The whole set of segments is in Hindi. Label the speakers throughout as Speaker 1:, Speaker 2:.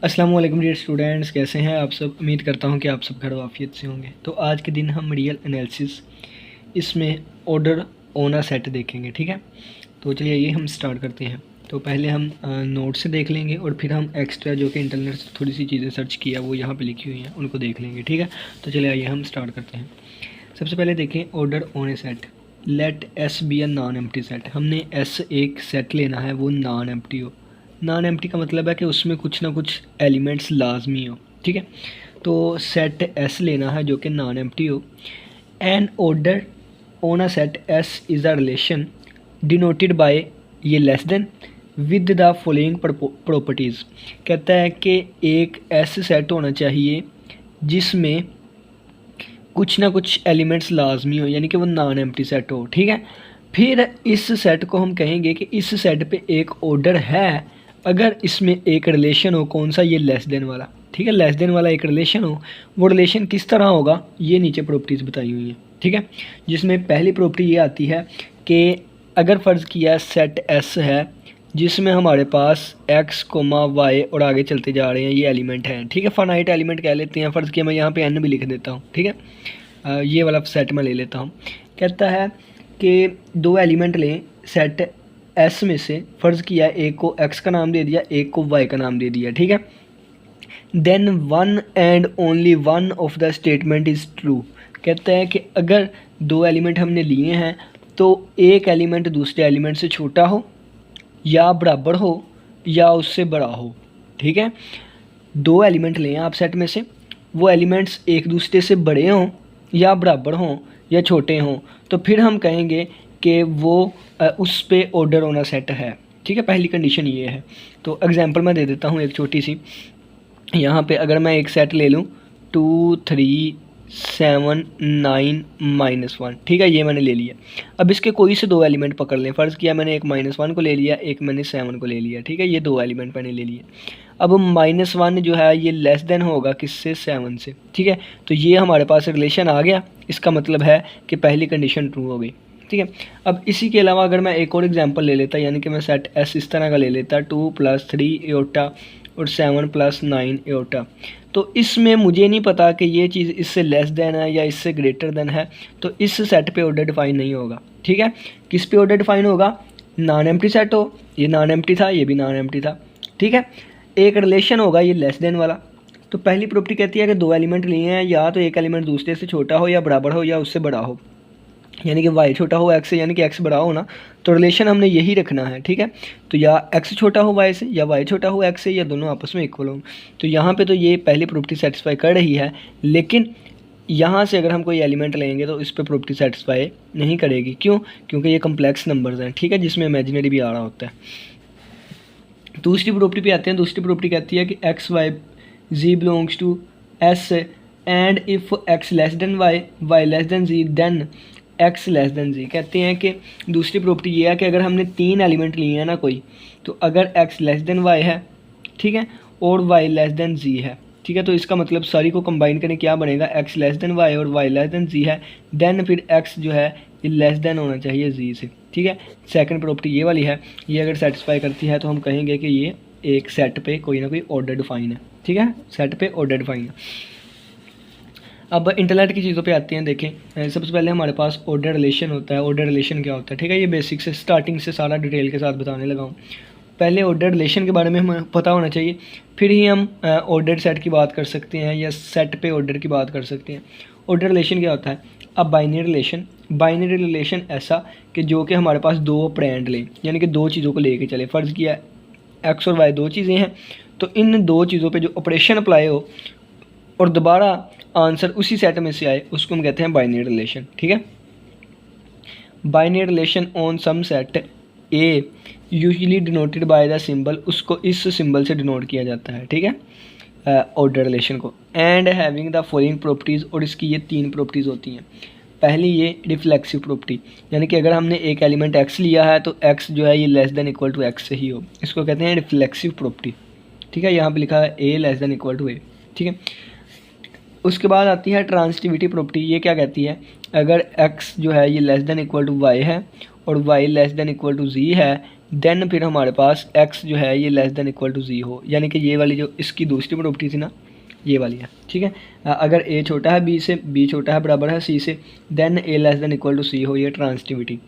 Speaker 1: अस्सलाम वालेकुम डियर स्टूडेंट्स, कैसे हैं आप सब। उम्मीद करता हूं कि आप सब खैर आफियत से होंगे। तो आज के दिन हम रियल एनालिसिस इसमें ऑर्डर ऑन अ सेट देखेंगे, ठीक है। तो चलिए ये हम स्टार्ट करते हैं। तो पहले हम नोट से देख लेंगे और फिर हम एक्स्ट्रा जो कि इंटरनेट से थोड़ी सी चीज़ें सर्च किया वो यहाँ पे लिखी हुई हैं उनको देख लेंगे, ठीक है। तो चलिए आइए हम स्टार्ट करते हैं। सबसे पहले देखें order on a set. Let S be a non empty set. हमने एस एक सेट लेना है वो नॉन एम्प्टी हो। नॉन एम्प्टी का मतलब है कि उसमें कुछ ना कुछ एलिमेंट्स लाजमी हो, ठीक है। तो सेट एस लेना है जो कि नॉन एम्प्टी हो। An order on a set S is a relation denoted by ये less than with the following properties. कहता है कि एक एस सेट होना चाहिए जिसमें कुछ ना कुछ एलिमेंट्स लाजमी हो, यानी कि वो नॉन एम्प्टी सेट हो, ठीक है। फिर इस सेट को हम कहेंगे कि इस सेट पे एक ऑर्डर है अगर इसमें एक रिलेशन हो। कौन सा? ये लेस देन वाला, ठीक है। लेस देन वाला एक रिलेशन हो। वो रिलेशन किस तरह होगा ये नीचे प्रॉपर्टीज़ बताई हुई हैं, ठीक है। जिसमें पहली प्रॉपर्टी ये आती है कि अगर फ़र्ज़ किया सेट एस है जिसमें हमारे पास एक्स कोमा वाई और आगे चलते जा रहे हैं ये एलिमेंट हैं, ठीक है। फाइनाइट एलिमेंट कह लेते हैं। फ़र्ज़ किया मैं यहाँ पे एन भी लिख देता हूँ, ठीक है। ये वाला सेट मैं ले लेता हूँ। कहता है कि दो एलिमेंट लें सेट एस में से। फ़र्ज़ किया एक को एक्स का नाम दे दिया, एक को वाई का नाम दे दिया, ठीक है। Then one and only one of the statement is true. कहता है कि अगर दो एलिमेंट हमने लिए हैं तो एक एलिमेंट दूसरे एलिमेंट से छोटा हो या बराबर हो या उससे बड़ा हो, ठीक है। दो एलिमेंट लें आप सेट में से, वो एलिमेंट्स एक दूसरे से बड़े हों या बराबर हों या छोटे हों, तो फिर हम कहेंगे कि वो उस पे ऑर्डर होना सेट है, ठीक है। पहली कंडीशन ये है। तो एग्जांपल मैं दे देता हूँ एक छोटी सी। यहाँ पे अगर मैं एक सेट ले लूँ 2 3 7 9 -1, ठीक है। ये मैंने ले लिया। अब इसके कोई से दो एलिमेंट पकड़ लें। फ़र्ज़ किया मैंने एक -1 को ले लिया, एक मैंने 7 को ले लिया, ठीक है। ये दो एलिमेंट मैंने ले लिए। अब -1 जो है ये लेस देन होगा किससे? 7 से, ठीक है। तो ये हमारे पास रिलेशन आ गया। इसका मतलब है कि पहली कंडीशन ट्रू हो गई, ठीक है। अब इसी के अलावा अगर मैं एक और एग्जांपल ले लेता, यानी कि मैं सेट एस इस तरह का ले लेता 2 + 3 एओटा और 7 + 9 एओटा। तो इसमें मुझे नहीं पता कि ये चीज़ इससे लेस देन है या इससे ग्रेटर देन है, तो इस सेट पे ऑर्डर डिफाइन नहीं होगा, ठीक है। किस पे ऑर्डर डिफाइन होगा? नॉन एम्प्टी सेट हो, ये नॉन एम्प्टी था, ये भी नॉन एम्प्टी था, ठीक है। एक रिलेशन होगा ये लेस देन वाला। तो पहली प्रॉपर्टी कहती है कि दो एलिमेंट लिए हैं, या तो एक एलिमेंट दूसरे से छोटा हो या बराबर हो या उससे बड़ा हो, यानी कि वाई छोटा हो एक्स से, यानी कि एक्स बड़ा हो ना, तो रिलेशन हमने यही रखना है, ठीक है। तो या एक्स छोटा हो वाई से या वाई छोटा हो एक्स से, या दोनों आपस में इक्वल हो। तो यहाँ पे तो ये पहली प्रॉपर्टी सेटिस्फाई कर रही है, लेकिन यहाँ से अगर हम कोई एलिमेंट लेंगे तो इस पर प्रॉपर्टी सेटिस्फाई नहीं करेगी। क्यों? क्योंकि ये कम्प्लेक्स नंबर्स हैं, ठीक है, जिसमें इमेजिनरी भी आ रहा होता है। दूसरी प्रॉपर्टी पे आते हैं। दूसरी प्रॉपर्टी कहती है कि X Y Z belongs to S and if X less than Y, Y less than Z, then X less than Z. कहते हैं कि दूसरी प्रॉपर्टी ये है कि अगर हमने तीन एलिमेंट लिए हैं ना कोई, तो अगर एक्स लेस देन वाई है, ठीक है, और वाई लेस देन जी है, ठीक है, तो इसका मतलब सारी को कंबाइन करने क्या बनेगा? एक्स लेस देन वाई और वाई लेस देन जी है, देन फिर एक्स जो है ये लेस देन होना चाहिए जी से, ठीक है। सेकंड प्रॉपर्टी ये वाली है। ये अगर सेटिस्फाई करती है तो हम कहेंगे कि ये एक सेट पे कोई ना कोई ऑर्डर डिफाइन है, ठीक है, सेट पे ऑर्डर डिफाइन है। अब इंटरनेट की चीज़ों पे आते हैं। देखें, सबसे पहले हमारे पास ऑर्डर रिलेशन होता है। ऑर्डर रिलेशन क्या होता है, ठीक है। ये बेसिक से स्टार्टिंग से सारा डिटेल के साथ बताने लगा हूँ। पहले ऑर्डर रिलेशन के बारे में हमें पता होना चाहिए, फिर ही हम ऑर्डर सेट की बात कर सकते हैं या सेट पे ऑर्डर की बात कर सकते हैं। ऑर्डर रिलेशन क्या होता है? अब बाइनरी रिलेशन, बाइनरी रिलेशन ऐसा कि जो कि हमारे पास दो ऑपरेंड लें, यानी कि दो चीज़ों को लेके चले। फ़र्ज़ किया एक्स और वाई दो चीज़ें हैं, तो इन दो चीज़ों पे जो ऑपरेशन अप्लाई हो और दोबारा आंसर उसी सेट में से आए, उसको हम कहते हैं बाइनरी रिलेशन, ठीक है। Binary relation on some set A usually denoted by the symbol, उसको इस सिंबल से डिनोट किया जाता है, ठीक है, ऑर्डर रिलेशन को। And having the following properties, और इसकी ये तीन प्रॉपर्टीज़ होती हैं। पहली ये रिफ्लेक्सिव प्रॉपर्टी, यानी कि अगर हमने एक एलिमेंट एक्स लिया है तो एक्स जो है ये less than equal to x से ही हो, इसको कहते हैं रिफ्लेक्सिव प्रॉपर्टी, ठीक है। यहाँ पे लिखा है A less than equal to A, ठीक है। उसके बाद आती है ट्रांसिटिविटी प्रॉपर्टी। ये क्या कहती है? अगर x जो है ये less than equal to Y है और y less than equal to Z है, देन फिर हमारे पास x जो है ये less than equal to Z हो, यानी कि ये वाली जो इसकी दूसरी प्रॉपर्टी थी ना ये वाली है, ठीक है। अगर a छोटा है b से, b छोटा है बराबर है c से, then a less than equal to c हो, ये ट्रांसिटिविटी।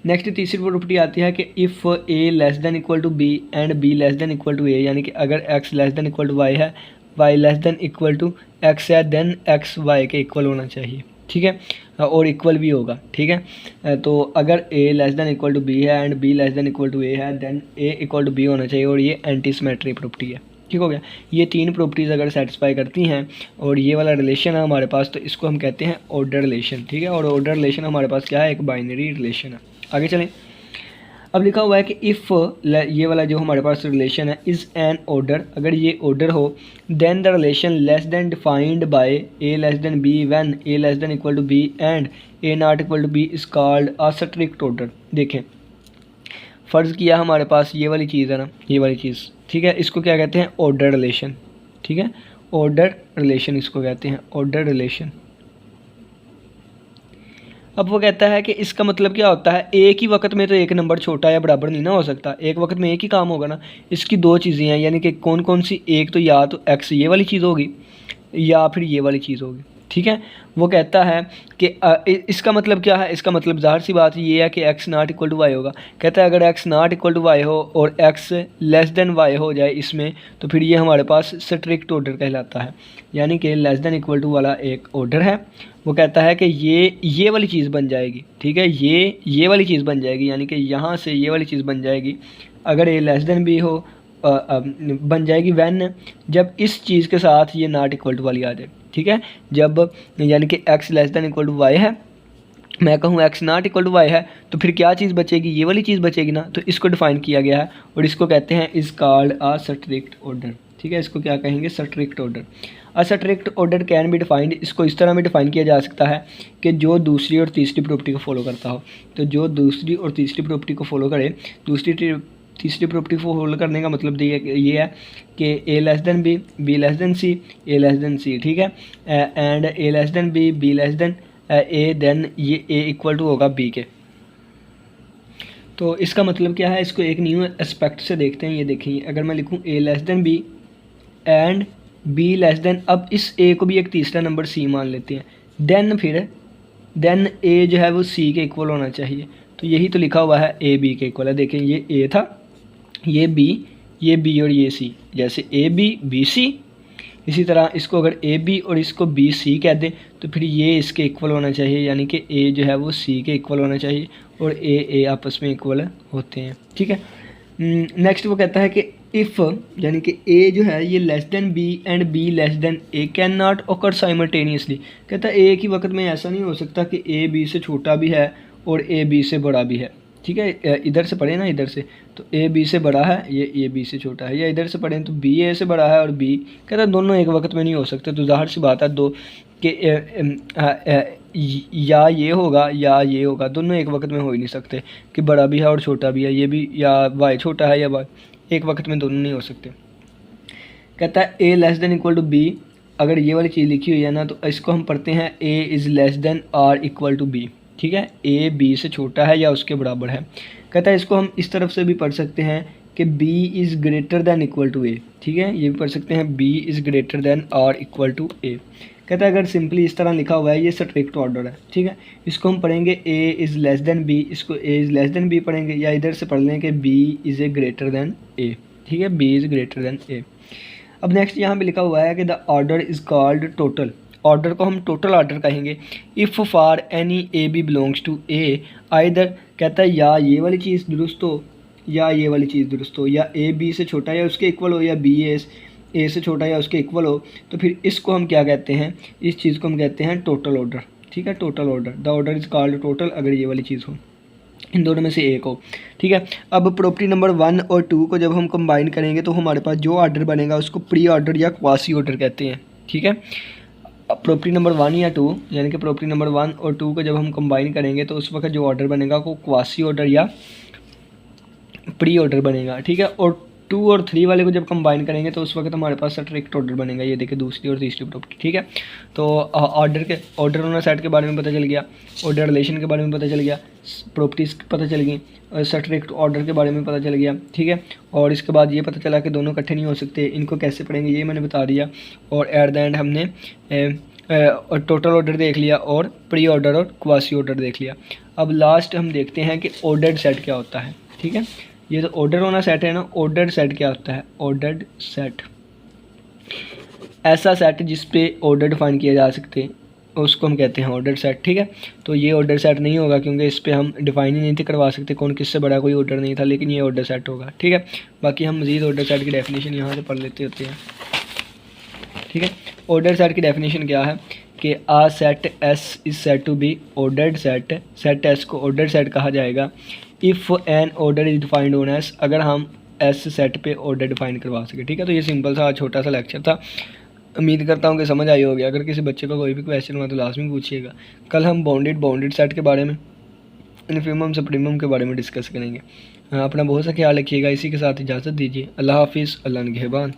Speaker 1: नेक्स्ट तीसरी प्रॉपर्टी आती है कि if a less than equal to b and b less than equal to a, यानी कि अगर x less than equal to y है, y less than equal to x है, देन x y के इक्वल होना चाहिए, ठीक है, और इक्वल भी होगा, ठीक है। तो अगर a less than equal to b है and b less than equal to a है, then a equal to b होना चाहिए, और ये एंटी सिमेट्री प्रॉपर्टी है, ठीक हो गया। ये तीन प्रॉपर्टीज़ अगर सेटिस्फाई करती हैं और ये वाला रिलेशन है हमारे पास, तो इसको हम कहते हैं ऑर्डर रिलेशन, ठीक है। और ऑर्डर रिलेशन हमारे पास क्या है, एक बाइनरी रिलेशन है। आगे चलें, अब लिखा हुआ है कि इफ़ ये वाला जो हमारे पास रिलेशन है इज़ एन ऑर्डर, अगर ये ऑर्डर हो, then the relation less than defined by A less than B when A less than equal to B and A not equal to B is called a strict order. देखें, फ़र्ज़ किया हमारे पास ये वाली चीज़ है ना, ये वाली चीज़, ठीक है, इसको क्या कहते हैं, ऑर्डर रिलेशन, ठीक है, ऑर्डर रिलेशन इसको कहते हैं, ऑर्डर रिलेशन। अब वो कहता है कि इसका मतलब क्या होता है, एक ही वक्त में तो एक नंबर छोटा या बराबर नहीं ना हो सकता, एक वक्त में एक ही काम होगा ना। इसकी दो चीज़ें हैं, यानी कि कौन कौन सी, एक तो या तो x ये वाली चीज़ होगी या फिर ये वाली चीज़ होगी, ठीक है। वो कहता है कि इसका मतलब क्या है, इसका मतलब ज़ाहिर सी बात ये है कि x not equal to y होगा। कहता है अगर x not equal to y हो और x लेस देन वाई हो जाए इसमें, तो फिर ये हमारे पास स्ट्रिक्ट ऑर्डर कहलाता है, यानी कि लेस देन इक्वल टू वाला एक ऑर्डर है। वो कहता है कि ये वाली चीज़ बन जाएगी, ठीक है, ये वाली चीज़ बन जाएगी, यानी कि यहाँ से ये वाली चीज़ बन जाएगी अगर ए लेस देन बी हो, बन जाएगी व्हेन, जब इस चीज़ के साथ ये नॉट इक्वल टू वाली आ जाए, ठीक है। जब यानी कि x less than equal to Y है, मैं कहूँ x not equal to Y है, तो फिर क्या चीज़ बचेगी, ये वाली चीज़ बचेगी ना। तो इसको डिफाइन किया गया है और इसको कहते हैं is called a strict order, ठीक है। इसको क्या कहेंगे, strict order. A strict order can be defined, इसको इस तरह भी डिफाइन किया जा सकता है कि जो दूसरी और तीसरी प्रॉपर्टी को फॉलो करता हो। तो जो दूसरी और तीसरी प्रॉपर्टी को फॉलो करे, तीसरी प्रॉपर्टी को फॉलो करने का मतलब ये है कि A less than B, B less than C, A less than C, ठीक है, and A less than B, B less than A, then ये ए इक्वल टू होगा बी के। तो इसका मतलब क्या है, इसको एक न्यू एस्पेक्ट से देखते हैं। ये देखिए, अगर मैं लिखूँ A less than B and B less than, अब इस ए को भी एक तीसरा नंबर सी मान लेते हैं, देन ए जो है वो सी के इक्वल होना चाहिए। तो यही तो लिखा हुआ है ए बी के इक्वल है। देखें, ये ए था, ये बी और ये सी, जैसे ए बी बी सी, इसी तरह इसको अगर ए बी और इसको बी सी कह दें तो फिर ये इसके इक्वल होना चाहिए, यानी कि ए जो है वो सी के इक्वल होना चाहिए और ए आपस में इक्वल होते हैं, ठीक है। नेक्स्ट वो कहता है कि इफ़, यानी कि ए जो है ये less than B and B less than A can not occur simultaneously. कहता है एक ही वक्त में ऐसा नहीं हो सकता कि ए बी से छोटा भी है और ए बी से बड़ा भी है, ठीक है। इधर से पढ़े ना, इधर से तो ए बी से बड़ा है, ये ए बी से छोटा है, या इधर से पढ़ें तो बी ए से बड़ा है और बी, कहता है दोनों एक वक्त में नहीं हो सकते। तो ज़ाहिर सी बात है दो कि या ये होगा या ये होगा, दोनों एक वक्त में हो ही नहीं सकते कि बड़ा भी है और छोटा भी है, ये भी या वाई छोटा है या वाई, एक वक्त में दोनों नहीं हो सकते। कहता है A less than equal to B, अगर ये वाली चीज़ लिखी हुई है ना तो इसको हम पढ़ते हैं A is less than or equal to B, ठीक है, ए बी से छोटा है या उसके बराबर है। कहता है इसको हम इस तरफ से भी पढ़ सकते हैं कि b is greater than equal to A, ठीक है, ये भी पढ़ सकते हैं b is greater than or equal to A. कहता है अगर सिंपली इस तरह लिखा हुआ है ये स्ट्रिक्ट ऑर्डर है, ठीक है। इसको हम पढ़ेंगे a is less than b, इसको a is less than b पढ़ेंगे, या इधर से पढ़ लें कि b is a greater than a, ठीक है, b is greater than a। अब नेक्स्ट यहाँ पे लिखा हुआ है कि the order is called total, order को हम टोटल ऑर्डर कहेंगे if for any A B belongs to A either, कहता है या ये वाली चीज़ दुरुस्त हो या ये वाली चीज़ दुरुस्त हो, या ए बी से छोटा या उसके इक्वल हो या बी ए से छोटा या उसके इक्वल हो, तो फिर इसको हम क्या कहते हैं, इस चीज़ को हम कहते हैं टोटल ऑर्डर, ठीक है, total order. The order is called total अगर ये वाली चीज़ हो, इन दोनों में से एक हो, ठीक है। अब प्रॉपर्टी नंबर 1 और 2 को जब हम कंबाइन करेंगे तो हमारे पास जो ऑर्डर बनेगा उसको प्री ऑर्डर या क्वासी ऑर्डर कहते हैं, ठीक है। प्रॉपर्टी नंबर 1 या 2, यानी कि प्रॉपर्टी नंबर 1 और 2 को जब हम कंबाइन करेंगे तो उस वक्त जो ऑर्डर बनेगा वो क्वासी ऑर्डर या प्री ऑर्डर बनेगा, ठीक है। और 2 और 3 वाले को जब कंबाइन करेंगे तो उस वक्त हमारे पास स्ट्रिक्ट ऑर्डर बनेगा। ये देखिए दूसरी और तीसरी प्रॉपर्टी, ठीक है। तो ऑर्डर ऑनर सेट के बारे में पता चल गया, ऑर्डर रिलेशन के बारे में पता चल गया, प्रॉपर्टीज़ पता चल गई, स्ट्रिक्ट ऑर्डर के बारे में पता चल गया, ठीक है। और इसके बाद ये पता चला कि दोनों इकट्ठे नहीं हो सकते, इनको कैसे पढ़ेंगे ये मैंने बता दिया। और एट द एंड हमने और टोटल ऑर्डर देख लिया और प्री ऑर्डर और क्वासी ऑर्डर देख लिया। अब लास्ट हम देखते हैं कि ऑर्डर्ड सेट क्या होता है, ठीक है। ये तो ऑर्डर होना सेट है ना, ऑर्डर्ड सेट क्या होता है? ऑर्डर्ड सेट ऐसा सेट जिस पे ऑर्डर डिफाइन किए जा सकते हैं उसको हम कहते हैं ऑर्डर सेट, ठीक है। तो ये ऑर्डर सेट नहीं होगा क्योंकि इस पे हम डिफाइन ही नहीं थे करवा सकते कौन किससे बड़ा, कोई ऑर्डर नहीं था, लेकिन ये ऑर्डर सेट होगा, ठीक है। बाकी हम मज़ीद ऑर्डर सेट की डेफिनेशन यहाँ से पढ़ लेते होते हैं, ठीक है। ऑर्डर सेट की डेफिनेशन क्या है कि a set S is set to be ordered set, set S को ऑर्डर सेट कहा जाएगा if an order is defined on S, अगर हम एस सेट पे ऑर्डर डिफाइन करवा सके, ठीक है। तो ये सिंपल सा छोटा सा लेक्चर था, उम्मीद करता हूँ कि समझ आई होगी। अगर किसी बच्चे को कोई भी क्वेश्चन हुआ तो लाजमी पूछिएगा। कल हम बाउंडेड सेट के बारे में, इनफिमम सुप्रीमम के बारे में डिस्कस करेंगे। अपना बहुत सा ख्याल रखिएगा। इसी के साथ इजाज़त दीजिए। अल्लाह हाफिज़, अल्लाह निगहबान।